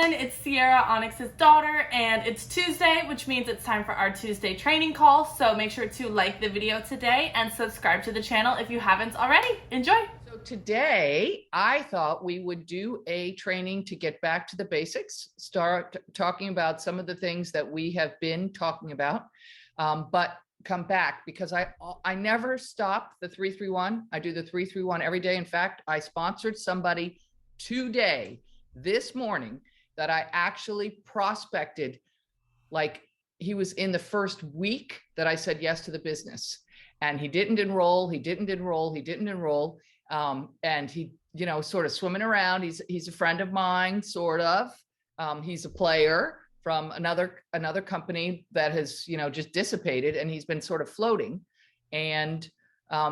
everyone, it's Sierra, Onyx's daughter, and it's Tuesday, which means it's time for our Tuesday training call. So make sure to like the video today and subscribe to the channel if you haven't already. Enjoy! So today, I thought we would do a training to get back to the basics, start talking about some of the things that we have been talking about, but come back because I never stop the 331. I do the 331 every day. In fact, I sponsored somebody today, this morning, that I actually prospected, like he was in the first week that I said yes to the business. And he didn't enroll, and he, sort of swimming around. He's a friend of mine, sort of. He's a player from another company that has, just dissipated, and he's been sort of floating. And,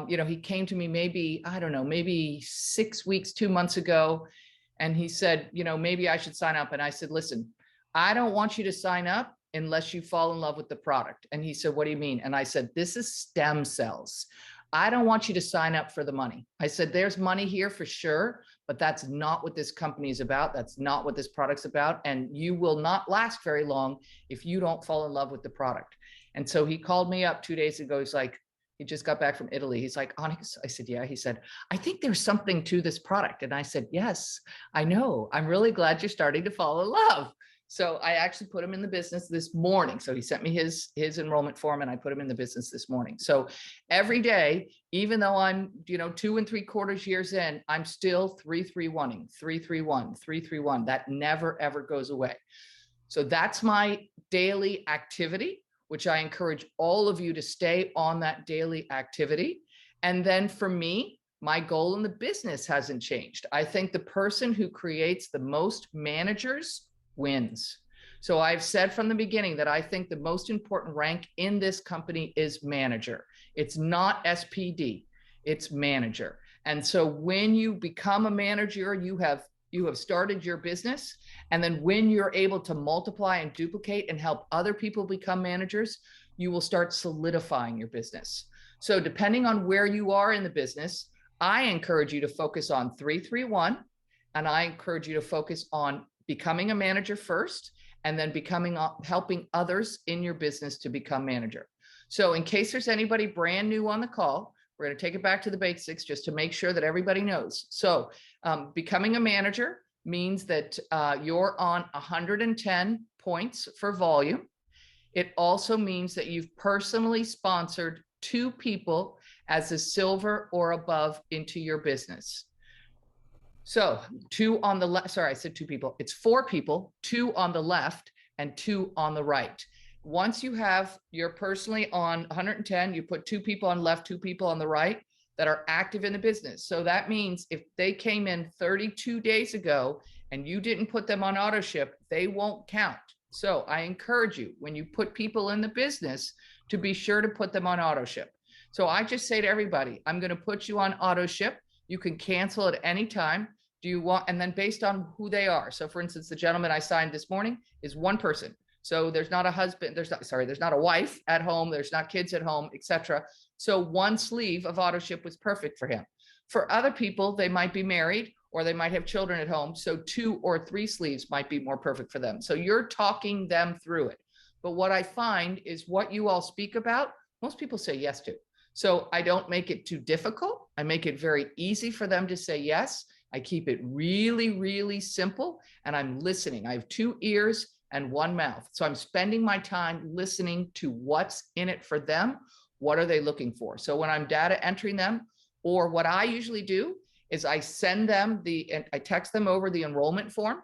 he came to me maybe 6 weeks, 2 months ago. And he said, maybe I should sign up. And I said, listen, I don't want you to sign up unless you fall in love with the product. And he said, what do you mean? And I said, this is stem cells. I don't want you to sign up for the money. I said, there's money here for sure, but that's not what this company is about. That's not what this product's about. And you will not last very long if you don't fall in love with the product. And so he called me up 2 days ago. He's like, he just got back from Italy. He's like, Onyx. I said, yeah. He said, I think there's something to this product. And I said, yes, I know. I'm really glad you're starting to fall in love. So I actually put him in the business this morning. So he sent me his enrollment form, and I put him in the business this morning. So every day, even though I'm, 2 3/4 years in, I'm still 331ing, 331, 331. That never, ever goes away. So that's my daily activity, which I encourage all of you to stay on that daily activity. And then for me, my goal in the business hasn't changed. I think the person who creates the most managers wins. So I've said from the beginning that I think the most important rank in this company is manager. It's not SPD, it's manager. And so when you become a manager, you have started your business. And then when you're able to multiply and duplicate and help other people become managers, you will start solidifying your business. So depending on where you are in the business, I encourage you to focus on 331, and I encourage you to focus on becoming a manager first, and then helping others in your business to become manager. So in case there's anybody brand new on the call, we're going to take it back to the basics just to make sure that everybody knows. So becoming a manager means that you're on 110 points for volume. It also means that you've personally sponsored 2 people as a silver or above into your business. So 2 on the left, sorry, I said 2 people. It's 4 people, 2 on the left and 2 on the right. Once you're personally on 110, you put 2 people on left, 2 people on the right that are active in the business. So that means if they came in 32 days ago and you didn't put them on auto ship, they won't count. So I encourage you, when you put people in the business, to be sure to put them on auto ship. So I just say to everybody, I'm going to put you on auto ship. You can cancel at any time. Do you want, and then based on who they are. So for instance, the gentleman I signed this morning is 1 person. So there's not a husband, there's not a wife at home, there's not kids at home, etc. So 1 sleeve of auto ship was perfect for him. For other people, they might be married or they might have children at home. So 2 or 3 sleeves might be more perfect for them. So you're talking them through it. But what I find is what you all speak about, most people say yes to. So I don't make it too difficult. I make it very easy for them to say yes. I keep it really, really simple, and I'm listening. I have 2 ears and 1 mouth. So I'm spending my time listening to what's in it for them. What are they looking for? So when I'm data entering them, or what I usually do is I send them I text them over the enrollment form.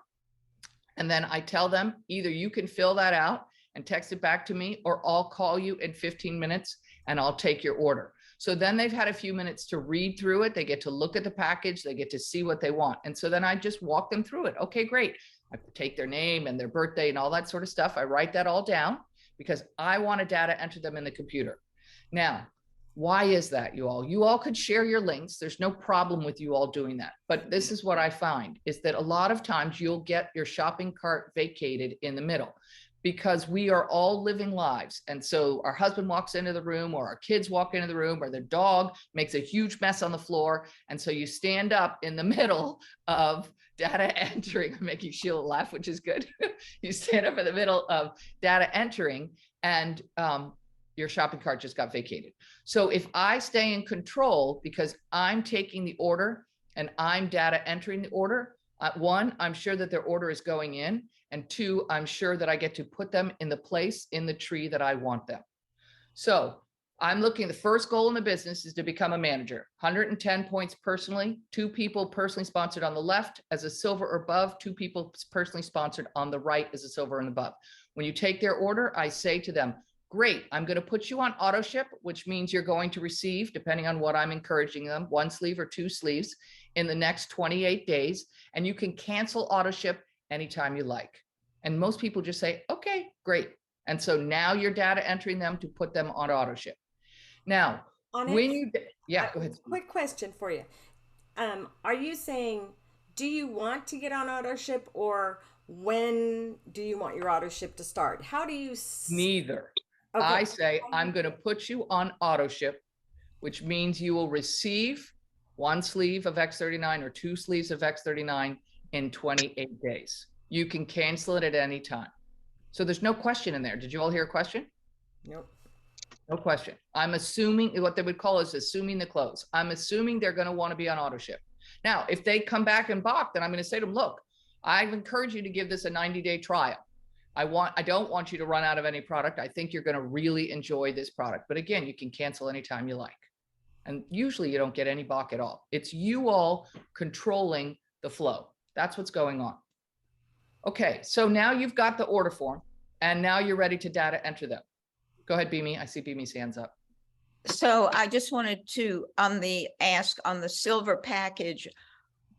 And then I tell them either you can fill that out and text it back to me, or I'll call you in 15 minutes and I'll take your order. So then they've had a few minutes to read through it. They get to look at the package. They get to see what they want. And so then I just walk them through it. Okay, great. I take their name and their birthday and all that sort of stuff. I write that all down because I want to data enter them in the computer. Now, why is that, you all? You all could share your links. There's no problem with you all doing that. But this is what I find is that a lot of times you'll get your shopping cart vacated in the middle, because we are all living lives. And so our husband walks into the room, or our kids walk into the room, or their dog makes a huge mess on the floor. And so you stand up in the middle of data entering. I'm making Sheila laugh, which is good. You stand up in the middle of data entering and your shopping cart just got vacated. So if I stay in control because I'm taking the order and I'm data entering the order, one, I'm sure that their order is going in, and two, I'm sure that I get to put them in the place in the tree that I want them. So I'm looking, the first goal in the business is to become a manager. 110 points personally, 2 people personally sponsored on the left as a silver or above, 2 people personally sponsored on the right as a silver and above. When you take their order, I say to them, great, I'm going to put you on auto ship, which means you're going to receive, depending on what I'm encouraging them, 1 sleeve or 2 sleeves in the next 28 days. And you can cancel auto ship anytime you like. And most people just say, okay, great. And so now you're data entering them to put them on auto ship. Now, Onyx, when you, yeah, go ahead. quick question for you. Are you saying, do you want to get on auto ship, or when do you want your auto ship to start? How do you? Neither. Okay. I say, I'm going to put you on auto ship, which means you will receive 1 sleeve of X39 or 2 sleeves of X39 in 28 days. You can cancel it at any time. So there's no question in there. Did you all hear a question? Nope. No question. I'm assuming what they would call is assuming the close. I'm assuming they're going to want to be on auto ship. Now, if they come back and balk, then I'm going to say to them, look, I've encouraged you to give this a 90-day trial. I don't want you to run out of any product. I think you're going to really enjoy this product. But again, you can cancel anytime you like. And usually you don't get any balk at all. It's you all controlling the flow. That's what's going on. Okay, so now you've got the order form and now you're ready to data enter them. Go ahead, Beamy. I see Beamy's hands up. So I just wanted to ask on the silver package,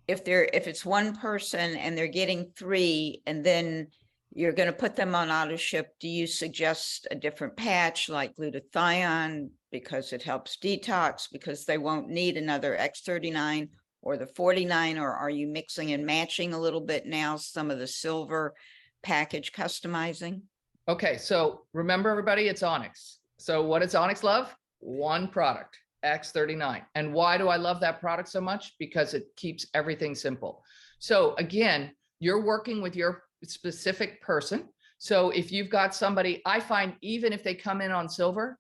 if it's 1 person and they're getting 3 and then you're going to put them on auto ship, do you suggest a different patch like glutathione because it helps detox, because they won't need another X39 or the 49, or are you mixing and matching a little bit now, some of the silver package customizing? Okay, so remember everybody, it's Onyx. So what does Onyx love? 1 product, X39. And why do I love that product so much? Because it keeps everything simple. So again, you're working with your specific person. So if you've got somebody, I find even if they come in on silver,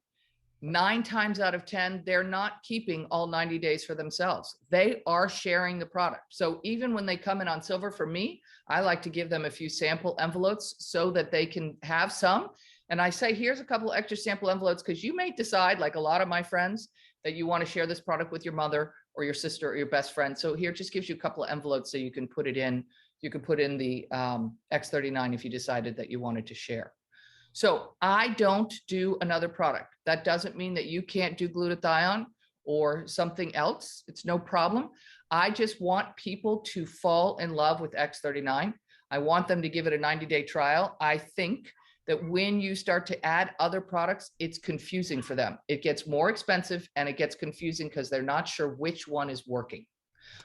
9 times out of 10, they're not keeping all 90 days for themselves. They are sharing the product. So even when they come in on silver, for me, I like to give them a few sample envelopes so that they can have some. And I say, here's a couple extra sample envelopes, because you may decide, like a lot of my friends, that you want to share this product with your mother or your sister or your best friend. So here, just gives you a couple of envelopes so you can put it in. You can put in the X39 if you decided that you wanted to share. So I don't do another product. That doesn't mean that you can't do glutathione or something else. It's no problem. I just want people to fall in love with X39. I want them to give it a 90-day trial. I think that when you start to add other products, it's confusing for them. It gets more expensive and it gets confusing because they're not sure which one is working.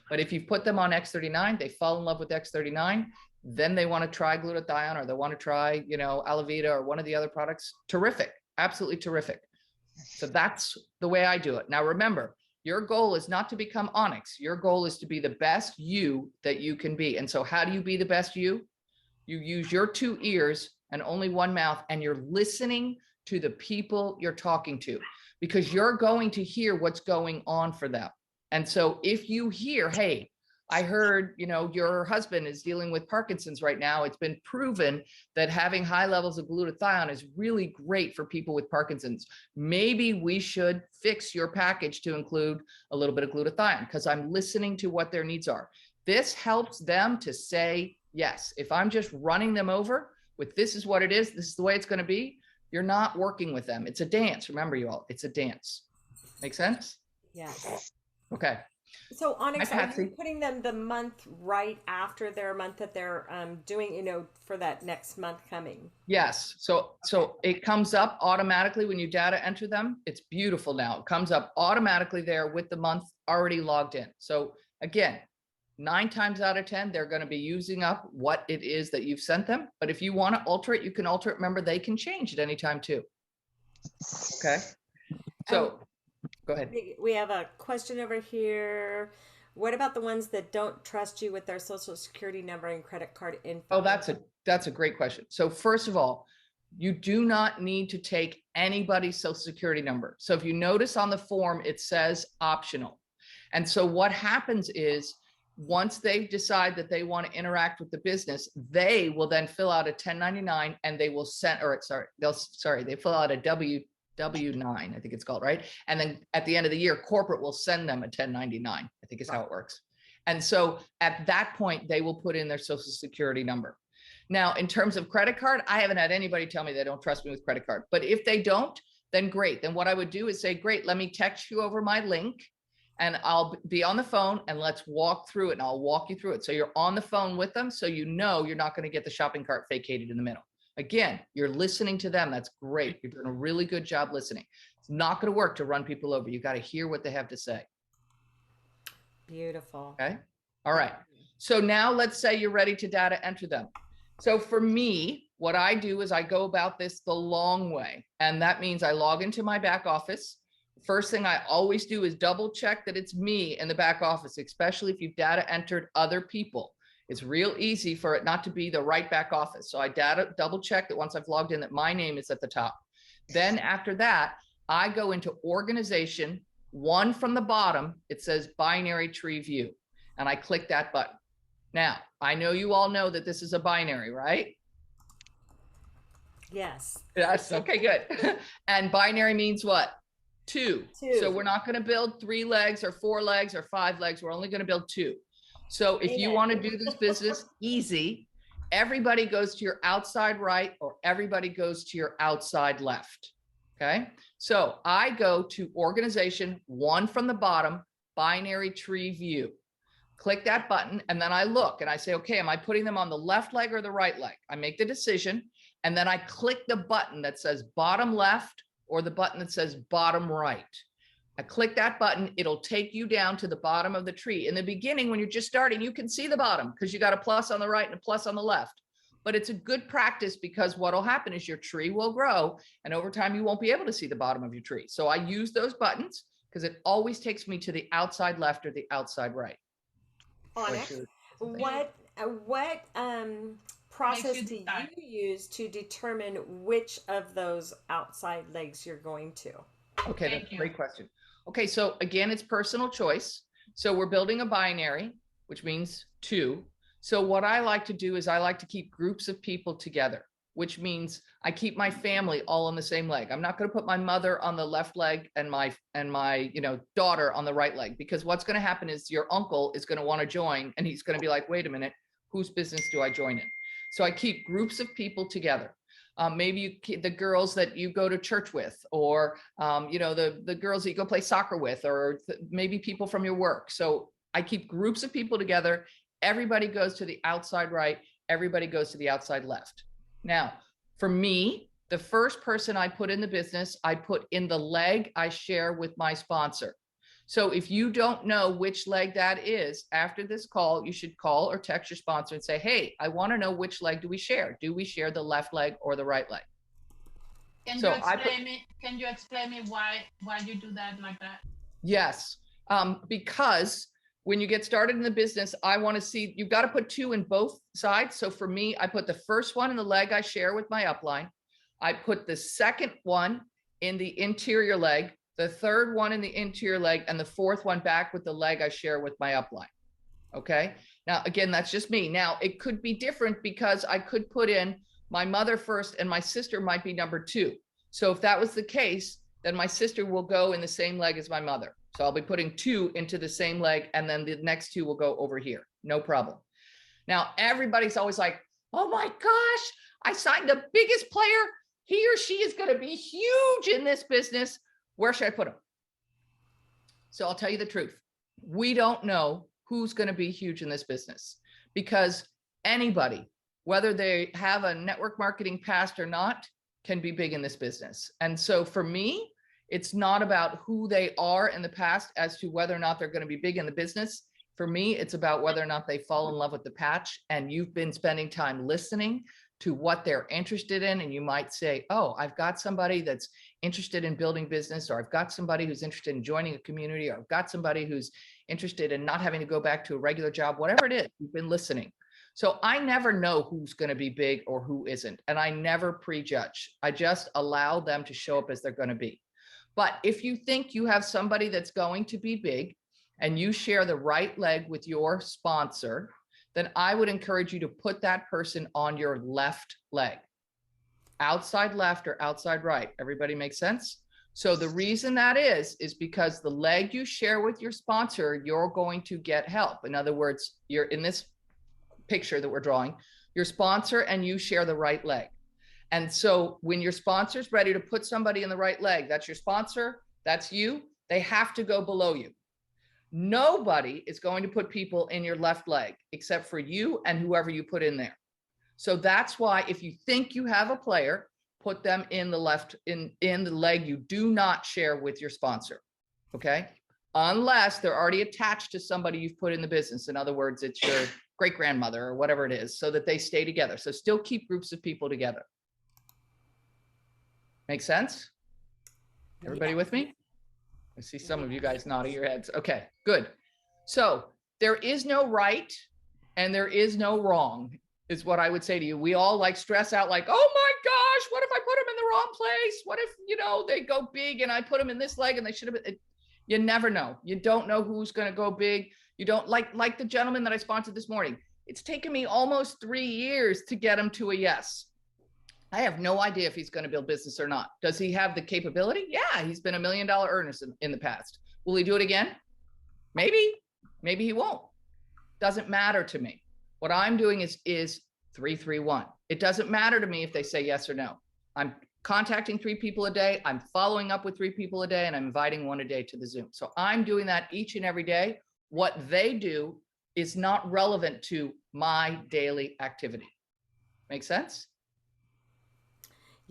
But if you put them on X39, they fall in love with X39, then they want to try glutathione or they want to try, Alavita or one of the other products. Terrific. Absolutely terrific. So that's the way I do it. Now, remember, your goal is not to become Onyx. Your goal is to be the best you that you can be. And so how do you be the best you? You use your 2 ears and only 1 mouth, and you're listening to the people you're talking to, because you're going to hear what's going on for them. And so if you hear, hey, I heard, your husband is dealing with Parkinson's right now. It's been proven that having high levels of glutathione is really great for people with Parkinson's. Maybe we should fix your package to include a little bit of glutathione, because I'm listening to what their needs are. This helps them to say yes. If I'm just running them over with this is what it is, this is the way it's going to be, you're not working with them. It's a dance. Remember, you all, it's a dance. Make sense? Yes. Okay. So Onyx, Hi, are Patsy. you putting them the month right after their month that they're doing, for that next month coming? Yes. So it comes up automatically when you data enter them. It's beautiful now. It comes up automatically there with the month already logged in. So again, 9 times out of 10, they're going to be using up what it is that you've sent them. But if you want to alter it, you can alter it. Remember, they can change at any time too. Okay. So go ahead. We have a question over here. What about the ones that don't trust you with their social security number and credit card info? Oh, that's a great question. So first of all, you do not need to take anybody's social security number. So if you notice on the form, it says optional. And so what happens is once they decide that they want to interact with the business, they will then fill out a 1099 and they will send, or they fill out a W9, I think it's called, right? And then at the end of the year, corporate will send them a 1099, I think is how it works. And so at that point, they will put in their social security number. Now, in terms of credit card, I haven't had anybody tell me they don't trust me with credit card, but if they don't, then great. Then what I would do is say, great, let me text you over my link and I'll be on the phone and let's walk through it and I'll walk you through it. So you're on the phone with them. So you know you're not going to get the shopping cart vacated in the middle. Again, you're listening to them. That's great. You're doing a really good job listening. It's not going to work to run people over. You got to hear what they have to say. Beautiful. Okay. All right. So now let's say you're ready to data enter them. So for me, what I do is I go about this the long way. And that means I log into my back office. First thing I always do is double check that it's me in the back office, especially if you've data entered other people. It's real easy for it not to be the right back office. So I double check that once I've logged in that my name is at the top. Then after that, I go into organization, one from the bottom, it says binary tree view. And I click that button. Now, I know you all know that this is a binary, right? Yes. Yes. Okay, good. And binary means what? Two. So we're not going to build 3 legs or 4 legs or 5 legs. We're only going to build 2. So if you want to do this business easy, everybody goes to your outside right or everybody goes to your outside left. Okay. So I go to organization, one from the bottom, binary tree view. Click that button and then I look and I say, okay, am I putting them on the left leg or the right leg? I make the decision and then I click the button that says bottom left or the button that says bottom right. I click that button, it'll take you down to the bottom of the tree. In the beginning, when you're just starting, you can see the bottom because you got a plus on the right and a plus on the left. But it's a good practice because what'll happen is your tree will grow and over time you won't be able to see the bottom of your tree. So I use those buttons because it always takes me to the outside left or the outside right. Onyx, what process do you use to determine which of those outside legs you're going to? Okay, that's a great question. Okay, so again, it's personal choice. So we're building a binary, which means 2. So what I like to do is I like to keep groups of people together, which means I keep my family all on the same leg. I'm not going to put my mother on the left leg and my daughter on the right leg, because what's going to happen is your uncle is going to want to join and he's going to be like, wait a minute, whose business do I join in? So I keep groups of people together. Maybe the girls that you go to church with, or the girls that you go play soccer with, or maybe people from your work. So I keep groups of people together. Everybody goes to the outside right. Everybody goes to the outside left. Now, for me, the first person I put in the business, I put in the leg I share with my sponsor. So if you don't know which leg that is, after this call, you should call or text your sponsor and say, hey, I want to know which leg do we share? Do we share the left leg or the right leg? Can you explain me why you do that like that? Yes, because when you get started in the business, I want to see, you've got to put 2 in both sides. So for me, I put the first one in the leg I share with my upline. I put the second one in the interior leg, the third one in the interior leg, and the fourth one back with the leg I share with my upline. Okay. Now, again, that's just me. Now, it could be different because I could put in my mother first and my sister might be number 2. So if that was the case, then my sister will go in the same leg as my mother. So I'll be putting 2 into the same leg and then the next 2 will go over here. No problem. Now, everybody's always like, oh my gosh, I signed the biggest player. He or she is going to be huge in this business. Where should I put them? So I'll tell you the truth. We don't know who's going to be huge in this business because anybody, whether they have a network marketing past or not, can be big in this business. And so for me, it's not about who they are in the past as to whether or not they're going to be big in the business. For me, it's about whether or not they fall in love with the patch and you've been spending time listening, to what they're interested in. And you might say, oh, I've got somebody that's interested in building business, or I've got somebody who's interested in joining a community, or I've got somebody who's interested in not having to go back to a regular job, whatever it is, you've been listening. So I never know who's going to be big or who isn't. And I never prejudge. I just allow them to show up as they're going to be. But if you think you have somebody that's going to be big and you share the right leg with your sponsor, then I would encourage you to put that person on your left leg. Outside left or outside right. Everybody make sense? So the reason that is because the leg you share with your sponsor, you're going to get help. In other words, you're in this picture that we're drawing, your sponsor and you share the right leg. And so when your sponsor's ready to put somebody in the right leg, that's your sponsor, that's you, they have to go below you. Nobody is going to put people in your left leg except for you and whoever you put in there. So that's why if you think you have a player, put them in the left, in the leg you do not share with your sponsor, okay? Unless they're already attached to somebody you've put in the business. In other words, it's your great-grandmother or whatever it is, so that they stay together. So still keep groups of people together. Make sense? Everybody with me? I see some of you guys nodding your heads. Okay, good. So there is no right and there is no wrong, is what I would say to you. We all like stress out like, oh my gosh, what if I put them in the wrong place? What if, you know, they go big and I put them in this leg and they should have been. You never know. You don't know who's going to go big. You don't like the gentleman that I sponsored this morning. It's taken me almost 3 years to get him to a yes. I have no idea if he's going to build business or not. Does he have the capability? Yeah, he's been $1 million earner in the past. Will he do it again? Maybe he won't. Doesn't matter to me. What I'm doing is 3-3-1. It doesn't matter to me if they say yes or no. I'm contacting 3 people a day. I'm following up with 3 people a day, and I'm inviting 1 a day to the Zoom. So I'm doing that each and every day. What they do is not relevant to my daily activity. Make sense?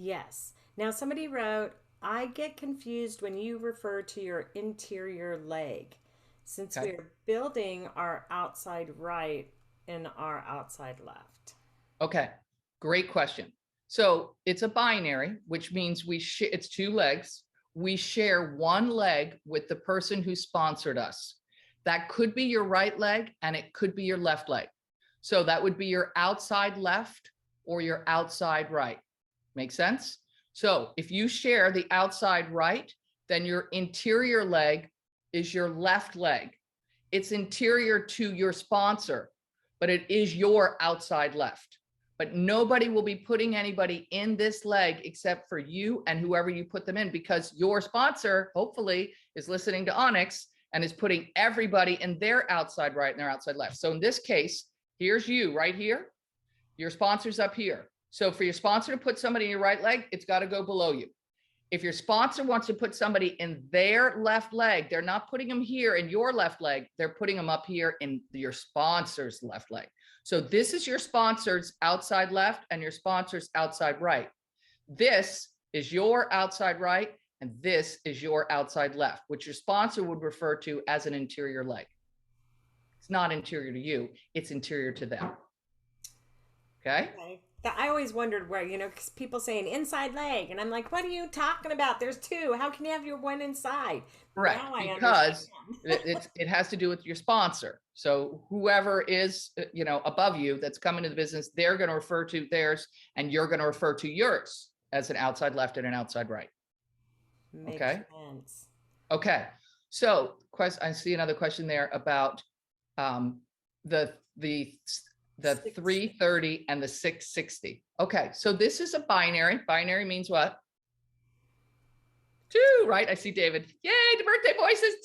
Yes. Now somebody wrote, I get confused when you refer to your interior leg, since we're building our outside right and our outside left. Okay, great question. So it's a binary, which means it's 2 legs. We share 1 leg with the person who sponsored us. That could be your right leg and it could be your left leg. So that would be your outside left or your outside right. Make sense? So if you share the outside right, then your interior leg is your left leg. It's interior to your sponsor, but it is your outside left. But nobody will be putting anybody in this leg except for you and whoever you put them in, because your sponsor, hopefully, is listening to Onyx and is putting everybody in their outside right and their outside left. So in this case, here's you right here. Your sponsor's up here. So for your sponsor to put somebody in your right leg, it's got to go below you. If your sponsor wants to put somebody in their left leg, they're not putting them here in your left leg. They're putting them up here in your sponsor's left leg. So this is your sponsor's outside left and your sponsor's outside right. This is your outside right and this is your outside left, which your sponsor would refer to as an interior leg. It's not interior to you, it's interior to them. Okay? I always wondered where, because people saying inside leg, and I'm like, what are you talking about? There's 2. How can you have your 1 inside? Right, because it has to do with your sponsor. So whoever is, above you that's coming to the business, they're going to refer to theirs, and you're going to refer to yours as an outside left and an outside right. Makes sense. Okay. So I see another question there about the 330 and the 660. Okay, so this is a binary. Binary means what? 2, right? I see David. Yay, the birthday boy says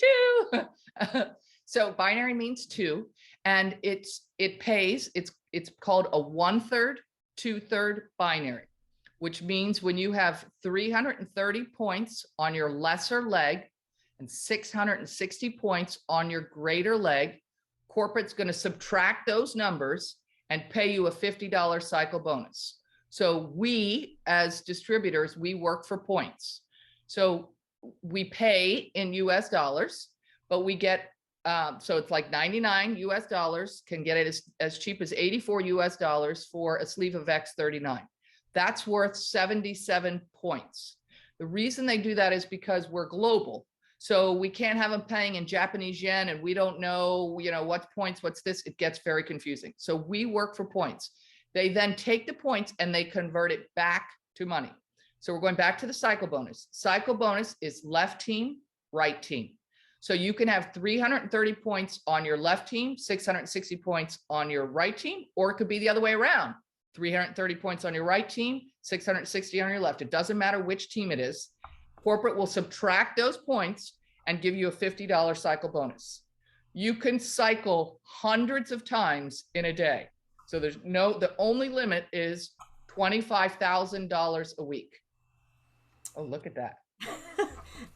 2. So binary means 2, and it pays. It's called a 1/3, 2/3 binary, which means when you have 330 points on your lesser leg and 660 points on your greater leg, corporate's going to subtract those numbers and pay you a $50 cycle bonus. So we, as distributors, we work for points. So we pay in US dollars, but we get So it's like 99 US dollars, can get it as cheap as 84 US dollars for a sleeve of X39. That's worth 77 points. The reason they do that is because we're global. So we can't have them paying in Japanese yen and we don't know, what's points, what's this, it gets very confusing. So we work for points. They then take the points and they convert it back to money. So we're going back to the cycle bonus. Cycle bonus is left team, right team. So you can have 330 points on your left team, 660 points on your right team, or it could be the other way around. 330 points on your right team, 660 on your left. It doesn't matter which team it is. Corporate will subtract those points and give you a $50 cycle bonus. You can cycle hundreds of times in a day. So the only limit is $25,000 a week. Oh, look at that.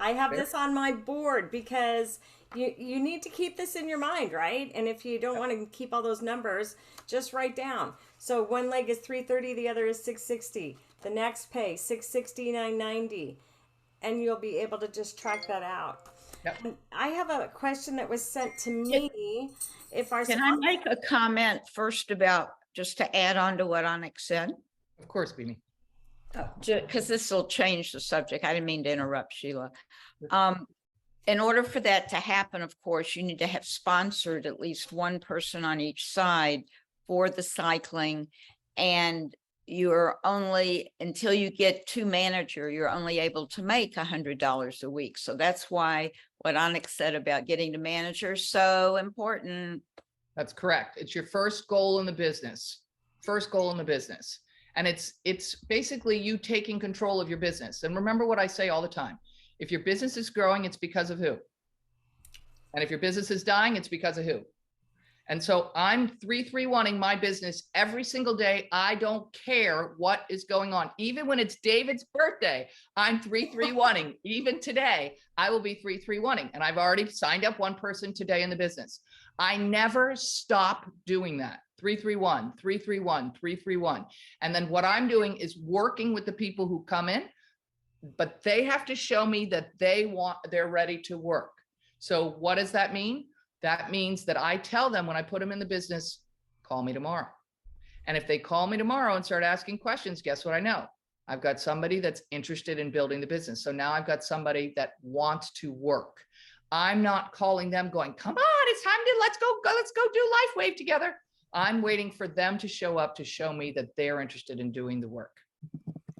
I have this on my board because you need to keep this in your mind, right? And if you don't want to keep all those numbers, just write down. So one leg is 330, the other is 660. The next pay, 660, 990. And you'll be able to just track that out. Yep. I have a question that was sent to me. Can I make a comment first about, just to add on to what Onyx said? Of course, Beanie. Because this will change the subject. I didn't mean to interrupt, Sheila. In order for that to happen, of course, you need to have sponsored at least one person on each side for the cycling. And you're only, until you get to manager, you're only able to make $100 a week. So that's why what Onyx said about getting to manager is so important. That's correct. It's your first goal in the business. First goal in the business. And it's basically you taking control of your business. And remember what I say all the time. If your business is growing, it's because of who? And if your business is dying, it's because of who? And so I'm 331ing my business every single day. I don't care what is going on. Even when it's David's birthday, I'm 331ing. Even today, I will be 331ing. And I've already signed up one person today in the business. I never stop doing that. 331, 331, 331. And then what I'm doing is working with the people who come in, but they have to show me that they're ready to work. So what does that mean? That means that I tell them when I put them in the business, call me tomorrow. And if they call me tomorrow and start asking questions, guess what I know? I've got somebody that's interested in building the business. So now I've got somebody that wants to work. I'm not calling them going, come on, it's time to, let's go do LifeWave together. I'm waiting for them to show up to show me that they're interested in doing the work.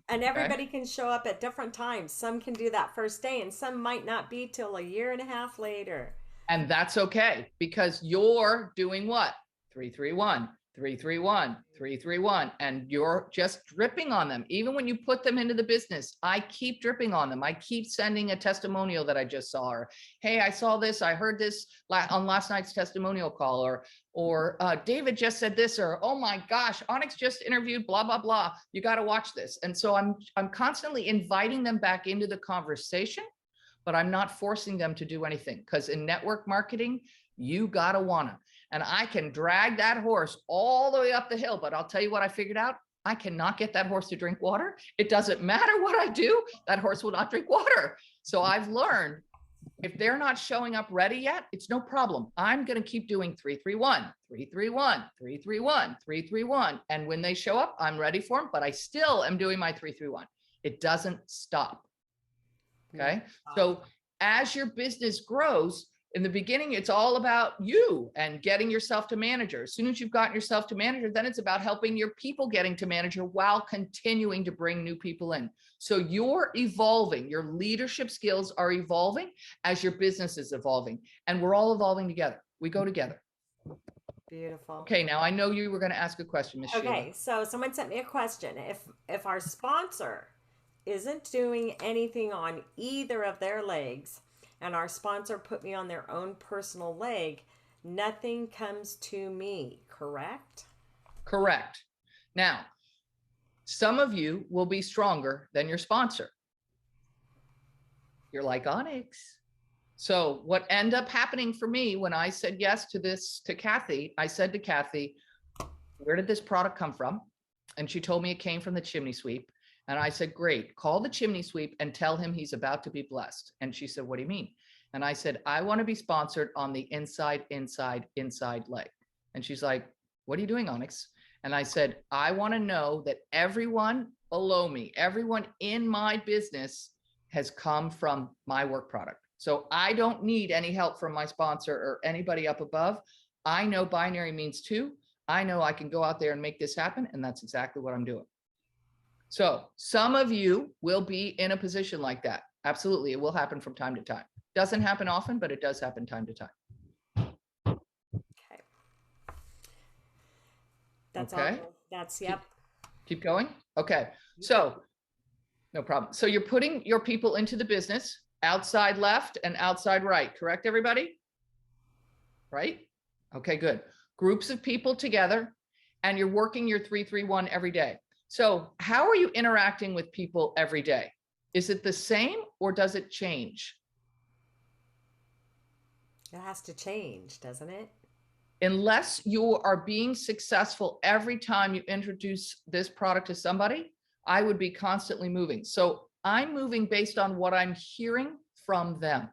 And everybody can show up at different times. Some can do that first day and some might not be till a year and a half later. And that's okay, because you're doing what? 331, 331, 331, and you're just dripping on them. Even when you put them into the business, I keep dripping on them. I keep sending a testimonial that I just saw, or, hey, I saw this, I heard this on last night's testimonial call, or David just said this, or, oh my gosh, Onyx just interviewed blah, blah, blah. You got to watch this. And so I'm constantly inviting them back into the conversation, but I'm not forcing them to do anything, because in network marketing, you got to wanna. And I can drag that horse all the way up the hill, but I'll tell you what I figured out. I cannot get that horse to drink water. It doesn't matter what I do, that horse will not drink water. So I've learned, if they're not showing up ready yet, it's no problem. I'm going to keep doing 331, 331, 331, 331. And when they show up, I'm ready for them, but I still am doing my 331. It doesn't stop. Okay. So as your business grows, in the beginning, it's all about you and getting yourself to manager. As soon as you've gotten yourself to manager, then it's about helping your people getting to manager while continuing to bring new people in. So you're evolving, your leadership skills are evolving as your business is evolving, and we're all evolving together. We go together. Beautiful. Okay, now I know you were going to ask a question, Ms. Sheila. Okay, so someone sent me a question. If our sponsor isn't doing anything on either of their legs, and our sponsor put me on their own personal leg, nothing comes to me, correct? Correct. Now, some of you will be stronger than your sponsor. You're like Onyx. So what ended up happening for me when I said yes to this, to Kathy, I said to Kathy, where did this product come from? And she told me it came from the chimney sweep. And I said, great, call the chimney sweep and tell him he's about to be blessed. And she said, what do you mean? And I said, I want to be sponsored on the inside leg. And she's like, what are you doing, Onyx? And I said, I want to know that everyone below me, everyone in my business has come from my work product. So I don't need any help from my sponsor or anybody up above. I know binary means 2. I know I can go out there and make this happen. And that's exactly what I'm doing. So some of you will be in a position like that. Absolutely. It will happen from time to time. Doesn't happen often, but it does happen time to time. Okay. That's okay. all. That's, yep. Keep going. Okay. So no problem. So you're putting your people into the business, outside left and outside right, correct, everybody? Right? Okay, good. Groups of people together, and you're working your 3-3-1 every day. So how are you interacting with people every day? Is it the same or does it change? It has to change, doesn't it? Unless you are being successful every time you introduce this product to somebody, I would be constantly moving. So I'm moving based on what I'm hearing from them.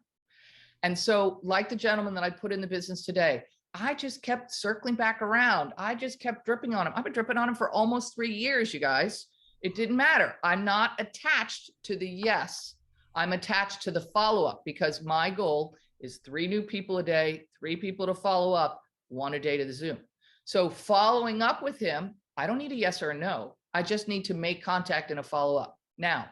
And so like the gentleman that I put in the business today, I just kept circling back around. I just kept dripping on him. I've been dripping on him for almost 3 years, you guys. It didn't matter. I'm not attached to the yes. I'm attached to the follow-up, because my goal is 3 new people a day, 3 people to follow up, 1 a day to the Zoom. So following up with him, I don't need a yes or a no. I just need to make contact and a follow-up. Now,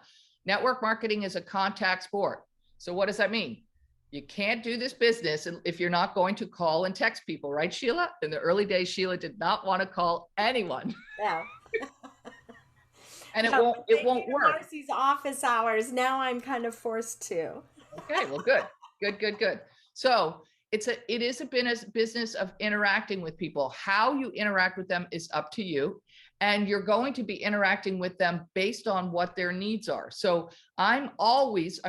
network marketing is a contact sport. So what does that mean? You can't do this business if you're not going to call and text people, right, Sheila? In the early days, Sheila did not want to call anyone. Yeah. And it won't work. Marcy's office hours. Now I'm kind of forced to. Okay, well, good. So it is a business of interacting with people. How you interact with them is up to you. And you're going to be interacting with them based on what their needs are. So I'm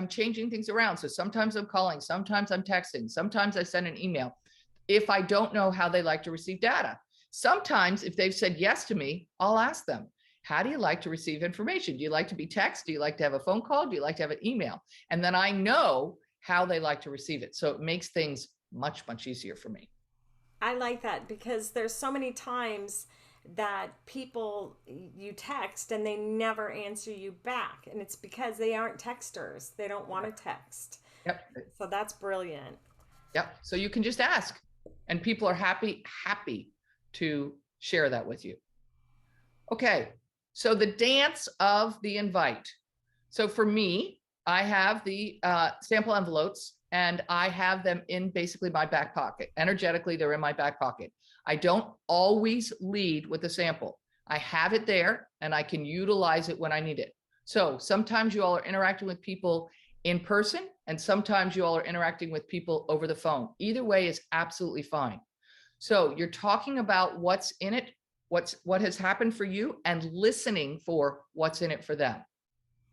changing things around. So sometimes I'm calling, sometimes I'm texting, sometimes I send an email if I don't know how they like to receive data. Sometimes if they've said yes to me, I'll ask them, how do you like to receive information? Do you like to be texted? Do you like to have a phone call? Do you like to have an email? And then I know how they like to receive it. So it makes things much, much easier for me. I like that, because there's so many times that people, you text and they never answer you back. And it's because they aren't texters. They don't want to text. Yep. So that's brilliant. Yep. So you can just ask, and people are happy to share that with you. Okay. So the dance of the invite. So for me, I have the sample envelopes, and I have them in basically my back pocket. Energetically, they're in my back pocket. I don't always lead with the sample. I have it there and I can utilize it when I need it. So sometimes you all are interacting with people in person, and sometimes you all are interacting with people over the phone. Either way is absolutely fine. So you're talking about what's in it, what has happened for you, and listening for what's in it for them.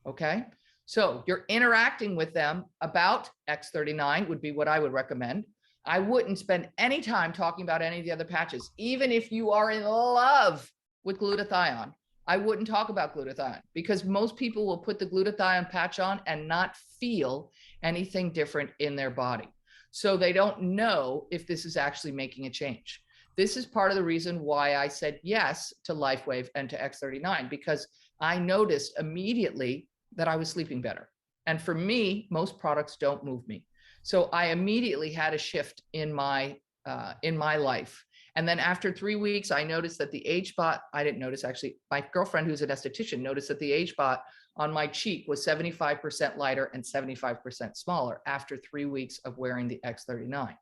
Okay. So you're interacting with them about X39 would be what I would recommend. I wouldn't spend any time talking about any of the other patches. Even if you are in love with glutathione, I wouldn't talk about glutathione, because most people will put the glutathione patch on and not feel anything different in their body. So they don't know if this is actually making a change. This is part of the reason why I said yes to LifeWave and to X39, because I noticed immediately that I was sleeping better. And for me, most products don't move me. So I immediately had a shift in my life. And then after 3 weeks, I noticed that the age spot, I didn't notice actually, my girlfriend who's an esthetician noticed that the age spot on my cheek was 75% lighter and 75% smaller after 3 weeks of wearing the X39.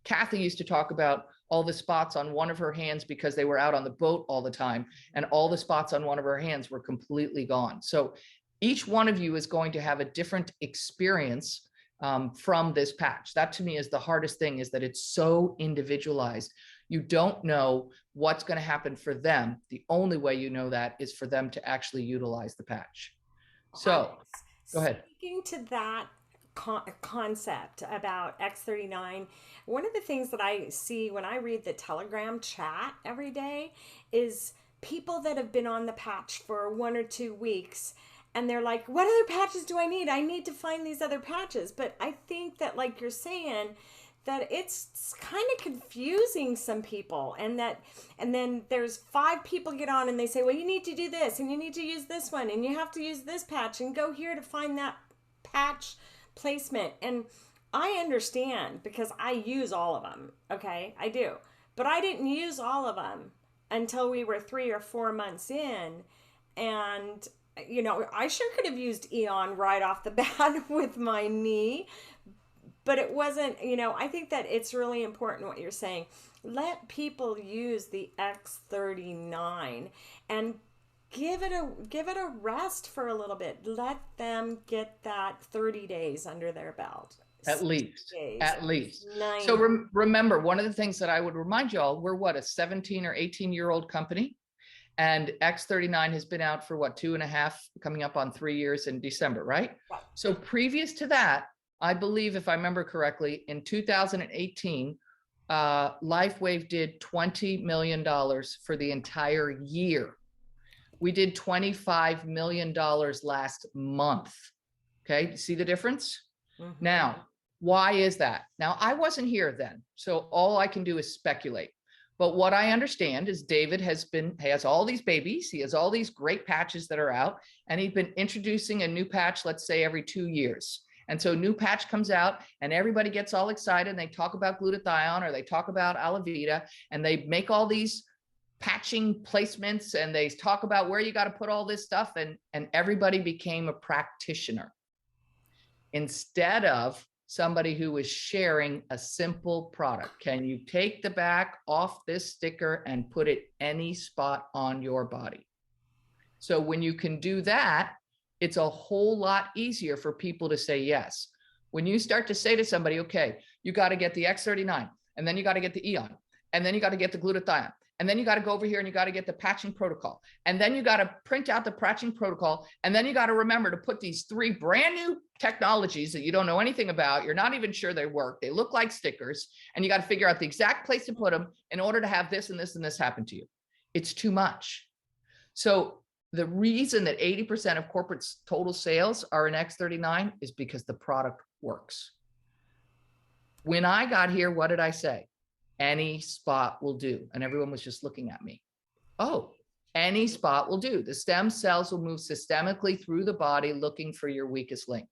Kathy used to talk about all the spots on one of her hands because they were out on the boat all the time, and all the spots on one of her hands were completely gone. So each one of you is going to have a different experience from this patch. That to me is the hardest thing, is that it's so individualized. You don't know what's going to happen for them. The only way you know that is for them to actually utilize the patch. So go ahead. Speaking to that concept about X39, one of the things that I see when I read the Telegram chat every day is people that have been on the patch for 1 or 2 weeks, and they're like, what other patches do I need? I need to find these other patches. But I think that, like you're saying, that it's kind of confusing some people, and then there's 5 people get on and they say, well, you need to do this and you need to use this one and you have to use this patch and go here to find that patch placement. And I understand, because I use all of them. Okay, I do. But I didn't use all of them until we were 3 or 4 months in. And, you know, I sure could have used Eon right off the bat with my knee. But it wasn't, you know, I think that it's really important what you're saying. Let people use the X39 and give it a rest for a little bit. Let them get that 30 days under their belt. At least. Days. At least. 9. So remember, one of the things that I would remind you all, we're what, a 17 or 18-year-old company? And X39 has been out for what, 2.5, coming up on 3 years in December, right? Right. So previous to that, I believe, if I remember correctly, in 2018, LifeWave did $20 million for the entire year. We did $25 million last month. Okay, see the difference? Mm-hmm. Now, why is that? Now, I wasn't here then, so all I can do is speculate. But what I understand is David has all these babies. He has all these great patches that are out, and he's been introducing a new patch, let's say every 2 years. And so a new patch comes out and everybody gets all excited and they talk about glutathione or they talk about Alavita, and they make all these patching placements and they talk about where you got to put all this stuff, and everybody became a practitioner instead of somebody who was sharing a simple product. Can you take the back off this sticker and put it any spot on your body? So when you can do that, it's a whole lot easier for people to say yes. When you start to say to somebody, okay, you got to get the X39, and then you got to get the Eon, and then you got to get the glutathione, and then you got to go over here and you got to get the patching protocol, and then you got to print out the patching protocol, and then you got to remember to put these 3 brand new technologies that you don't know anything about, you're not even sure they work, they look like stickers, and you got to figure out the exact place to put them in order to have this and this and this happen to you. It's too much. So the reason that 80% of corporate's total sales are in X39 is because the product works. When I got here, what did I say? Any spot will do. And everyone was just looking at me. Oh, any spot will do. The stem cells will move systemically through the body looking for your weakest link.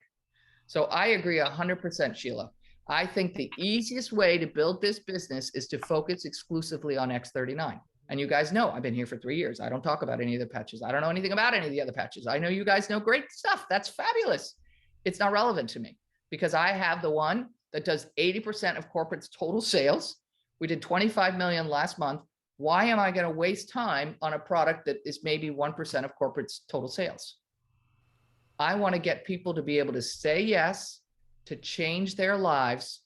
So I agree 100%, Sheila. I think the easiest way to build this business is to focus exclusively on X39. And you guys know, I've been here for 3 years. I don't talk about any of the patches. I don't know anything about any of the other patches. I know you guys know great stuff. That's fabulous. It's not relevant to me because I have the one that does 80% of corporate's total sales. We did 25 million last month. Why am I going to waste time on a product that is maybe 1% of corporate's total sales? I want to get people to be able to say yes, to change their lives,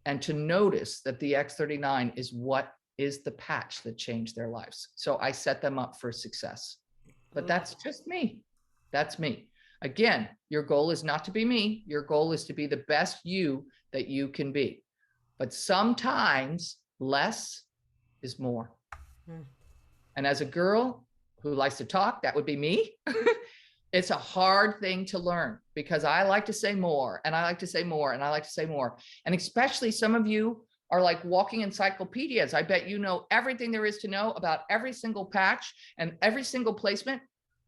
and to notice that the X39 is what is the patch that changed their lives. So I set them up for success. But that's just me. That's me. Again, your goal is not to be me. Your goal is to be the best you that you can be. But sometimes less is more. And as a girl who likes to talk, that would be me. It's a hard thing to learn because I like to say more and I like to say more and I like to say more. And especially some of you are like walking encyclopedias. I bet you know everything there is to know about every single patch and every single placement.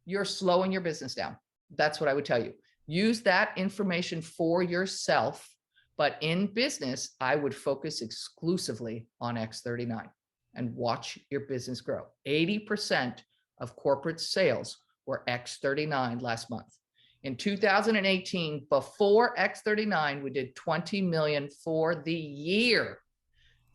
You're slowing your business down. That's what I would tell you. Use that information for yourself. But in business, I would focus exclusively on X39 and watch your business grow. 80% of corporate sales were X39 last month. In 2018, before X39, we did 20 million for the year.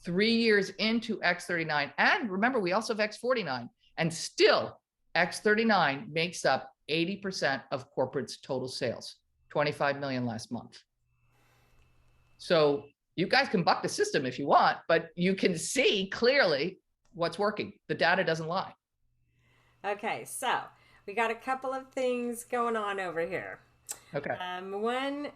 3 years into X39. And remember, we also have X49. And still, X39 makes up 80% of corporate's total sales. 25 million last month. So you guys can buck the system if you want, but you can see clearly what's working. The data doesn't lie. Okay, so we got a couple of things going on over here. Okay. One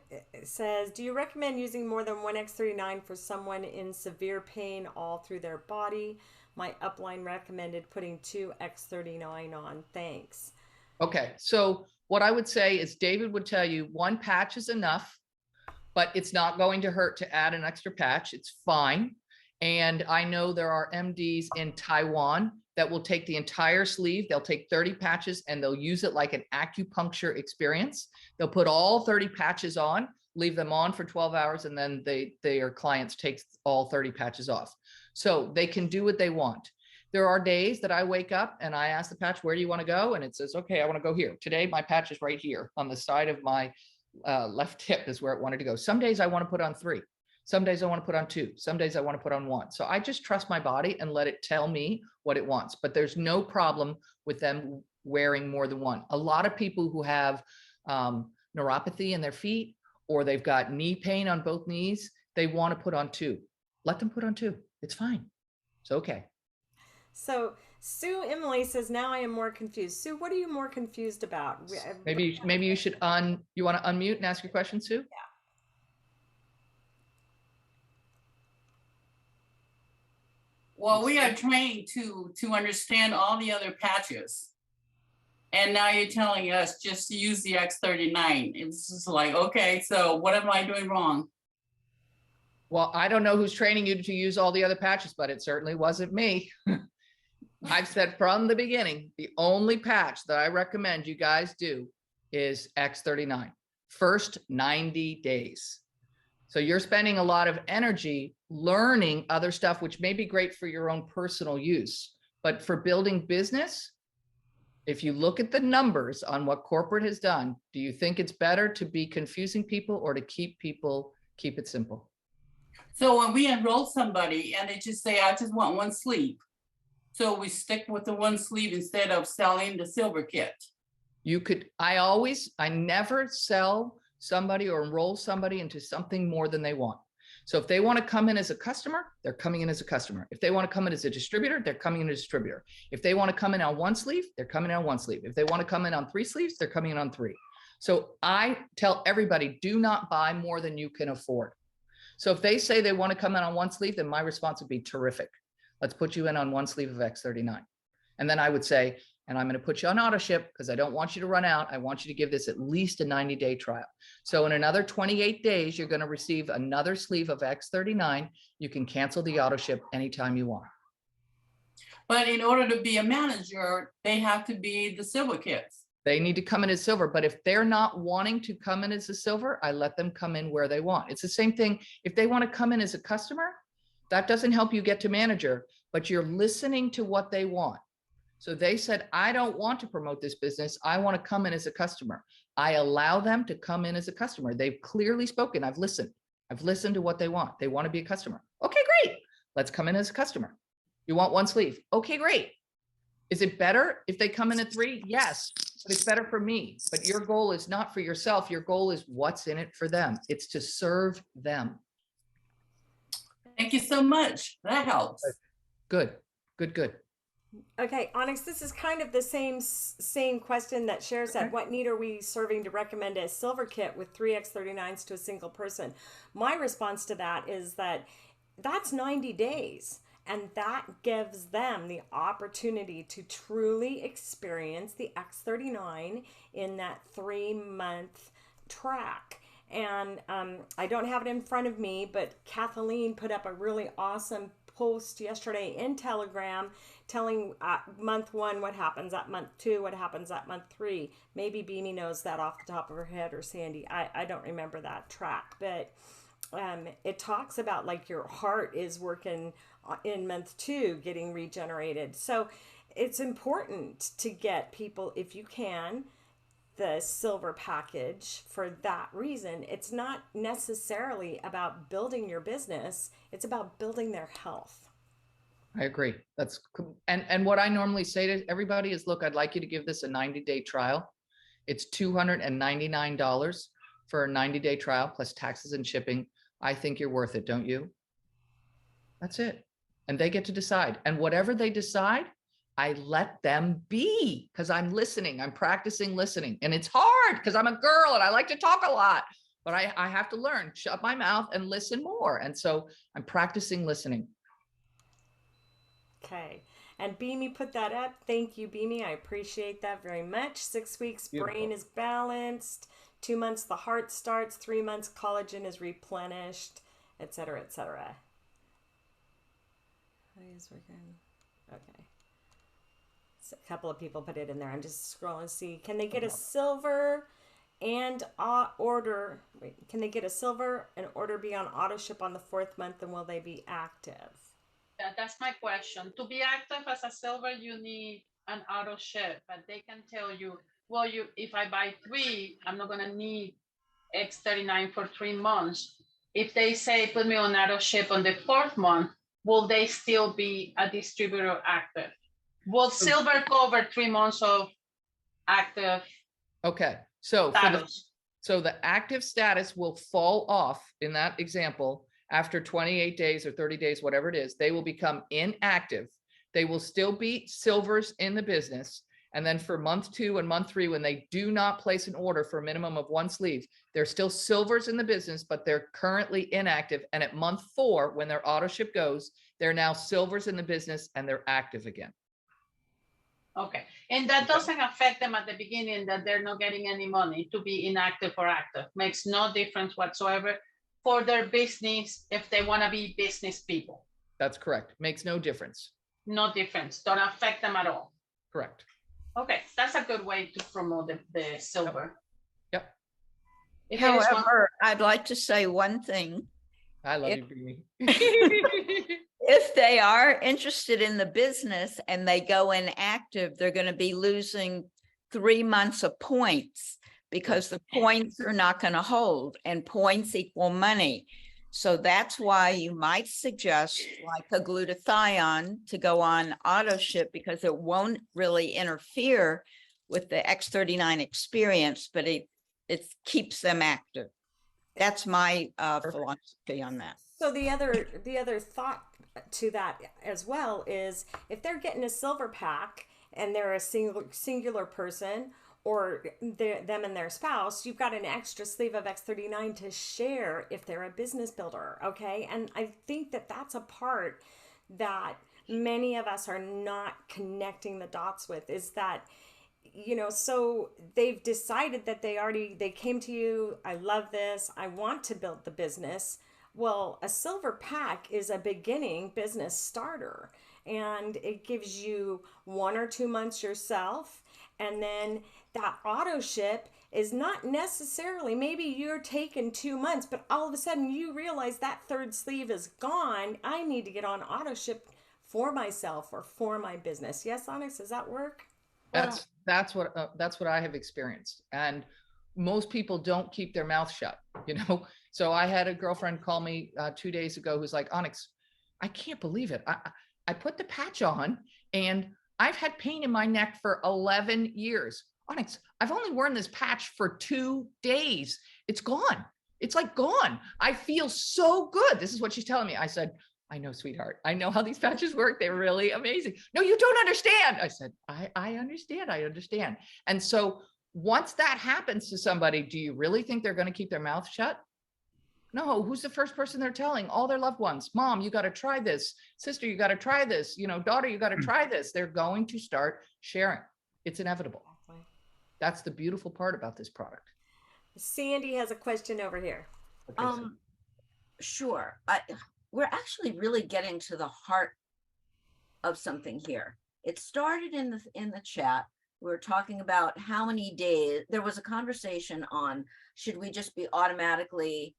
says, do you recommend using more than one X39 for someone in severe pain all through their body? My upline recommended putting 2 X39 on. Thanks. Okay. So what I would say is David would tell you 1 patch is enough, but it's not going to hurt to add an extra patch. It's fine. And I know there are MDs in Taiwan that will take the entire sleeve. They'll take 30 patches and they'll use it like an acupuncture experience. They'll put all 30 patches on, leave them on for 12 hours, and then their clients take all 30 patches off. So they can do what they want. There are days that I wake up and I ask the patch, where do you want to go? And it says, okay, I want to go here. Today, my patch is right here on the side of my left hip is where it wanted to go. Some days I want to put on 3. Some days I want to put on 2. Some days I want to put on 1. So I just trust my body and let it tell me what it wants. But there's no problem with them wearing more than 1. A lot of people who have neuropathy in their feet, or they've got knee pain on both knees, they want to put on 2. Let them put on 2. It's fine. It's okay. So Sue Emily says, now I am more confused. Sue, what are you more confused about? Maybe you should you want to unmute and ask your question, Sue? Yeah. Well, we are trained to understand all the other patches. And now you're telling us just to use the X39. It's just like, okay, so what am I doing wrong? Well, I don't know who's training you to use all the other patches, but it certainly wasn't me. I've said from the beginning, the only patch that I recommend you guys do is X39. First 90 days. So you're spending a lot of energy learning other stuff, which may be great for your own personal use. But for building business, if you look at the numbers on what corporate has done, do you think it's better to be confusing people or to keep it simple? So when we enroll somebody and they just say, I just want 1 sleeve. So we stick with the 1 sleeve instead of selling the silver kit. You could, I never sell somebody or enroll somebody into something more than they want. So if they want to come in as a customer, they're coming in as a customer. If they want to come in as a distributor, they're coming in as a distributor. If they want to come in on 1 sleeve, they're coming in on 1 sleeve. If they want to come in on 3 sleeves, they're coming in on 3. So I tell everybody, do not buy more than you can afford. So if they say they want to come in on 1 sleeve, then my response would be terrific. Let's put you in on 1 sleeve of X39. And then I would say, and I'm going to put you on auto ship because I don't want you to run out. I want you to give this at least a 90-day trial. So in another 28 days, you're going to receive another sleeve of X39. You can cancel the auto ship anytime you want. But in order to be a manager, they have to be the silver kits. They need to come in as silver, but if they're not wanting to come in as a silver, I let them come in where they want. It's the same thing. If they want to come in as a customer, that doesn't help you get to manager, but you're listening to what they want. So they said, I don't want to promote this business. I want to come in as a customer. I allow them to come in as a customer. They've clearly spoken. I've listened to what they want. They want to be a customer. Okay, great. Let's come in as a customer. You want 1 sleeve. Okay, great. Is it better if they come in at 3? Yes, but it's better for me. But your goal is not for yourself. Your goal is what's in it for them. It's to serve them. Thank you so much. That helps. Good, good, good. Okay, Onyx, this is kind of the same question that Cher said. Okay. What need are we serving to recommend a silver kit with 3 X39s to a single person? My response to that is that that's 90 days. And that gives them the opportunity to truly experience the X39 in that 3-month track. And I don't have it in front of me, but Kathleen put up a really awesome post yesterday in Telegram telling month 1 what happens at month 2, what happens at month 3. Maybe Beamy knows that off the top of her head, or Sandy. I don't remember that track, but it talks about like your heart is working in month 2, getting regenerated. So it's important to get people, if you can, the silver package for that reason. It's not necessarily about building your business. It's about building their health. I agree. That's and what I normally say to everybody is, look, I'd like you to give this a 90-day trial. It's $299 for a 90-day trial plus taxes and shipping. I think you're worth it, don't you? That's it. And they get to decide. And whatever they decide, I let them be, because I'm listening. I'm practicing listening. And it's hard because I'm a girl and I like to talk a lot, but I have to learn, shut my mouth and listen more. And so I'm practicing listening. Okay. And Beamy put that up. Thank you, Beamy. I appreciate that very much. 6 weeks, Beautiful. brain is balanced. 2 months, the heart starts. 3 months, collagen is replenished, etc., etc. Okay. So a couple of people put it in there. I'm just scrolling to see. Can they get a silver and order? Wait, can they get a silver and order be on auto ship on the 4th month, and will they be active? Yeah, that's my question. To be active as a silver, you need an auto ship, but they can tell you, well, if I buy 3, I'm not gonna need X39 for 3 months. If they say put me on auto ship on the 4th month, will they still be a distributor active? Will silver cover 3 months of active Okay, so status? so the active status will fall off in that example after 28 days or 30 days, whatever it is. They will become inactive. They will still be silvers in the business. And then for month 2 and month 3, when they do not place an order for a minimum of 1 sleeve, they're still silvers in the business, but they're currently inactive. And at month 4, when their auto ship goes, they're now silvers in the business and they're active again. Okay, and that doesn't affect them at the beginning that they're not getting any money to be inactive or active. Makes no difference whatsoever for their business if they want to be business people. That's correct. Makes no difference. No difference. Don't affect them at all. Correct. Okay, that's a good way to promote the silver. Yep. However, I'd like to say one thing. I love you, Beanie. If they are interested in the business and they go inactive, they're going to be losing 3 months of points because the points are not going to hold, and points equal money. So that's why you might suggest like a glutathione to go on auto ship, because it won't really interfere with the X39 experience, but it keeps them active. That's my philosophy on that. So the other thought to that as well is if they're getting a silver pack and they're a singular person, or them and their spouse, you've got an extra sleeve of X39 to share if they're a business builder, okay? And I think that that's a part that many of us are not connecting the dots with, is that, you know, so they've decided that they came to you, I love this, I want to build the business. Well, a silver pack is a beginning business starter, and it gives you 1 or 2 months yourself. And then that auto ship is not necessarily, maybe you're taking 2 months, but all of a sudden you realize that 3rd sleeve is gone. I need to get on auto ship for myself or for my business. Yes, Onyx, does that work? That's what I have experienced. And most people don't keep their mouth shut, you know? So I had a girlfriend call me 2 days ago who's like, Onyx, I can't believe it. I put the patch on and I've had pain in my neck for 11 years. Onyx, I've only worn this patch for 2 days. It's gone. It's like gone. I feel so good. This is what she's telling me. I said, I know, sweetheart. I know how these patches work. They're really amazing. No, you don't understand. I said, I understand. I understand. And so once that happens to somebody, do you really think they're going to keep their mouth shut? No. Who's the first person they're telling? All their loved ones. Mom, you got to try this. Sister, you got to try this. You know, daughter, you got to try this. They're going to start sharing. It's inevitable. That's the beautiful part about this product. Sandy has a question over here. Okay, Sure. We're actually really getting to the heart of something here. It started in the chat. We were talking about how many days. There was a conversation on should we just be automatically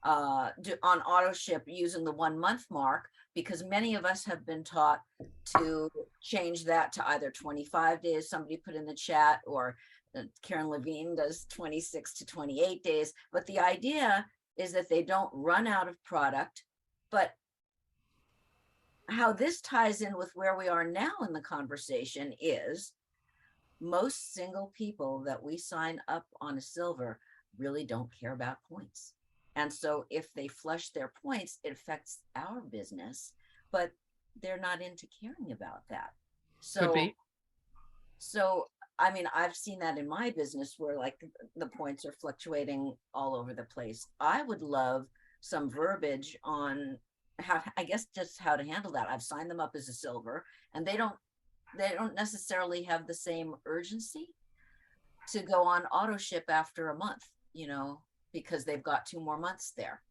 on auto ship using the 1 month mark, because many of us have been taught to change that to either 25 days. Somebody put in the chat, or Karen Levine does 26 to 28 days. But the idea is that they don't run out of product. But how this ties in with where we are now in the conversation is most single people that we sign up on a silver really don't care about points. And so if they flush their points, it affects our business, but they're not into caring about that. So I mean, I've seen that in my business where like the points are fluctuating all over the place. I would love some verbiage on how, I guess just how to handle that. I've signed them up as a silver, and they don't necessarily have the same urgency to go on auto ship after a month, you know, because they've got 2 more months there.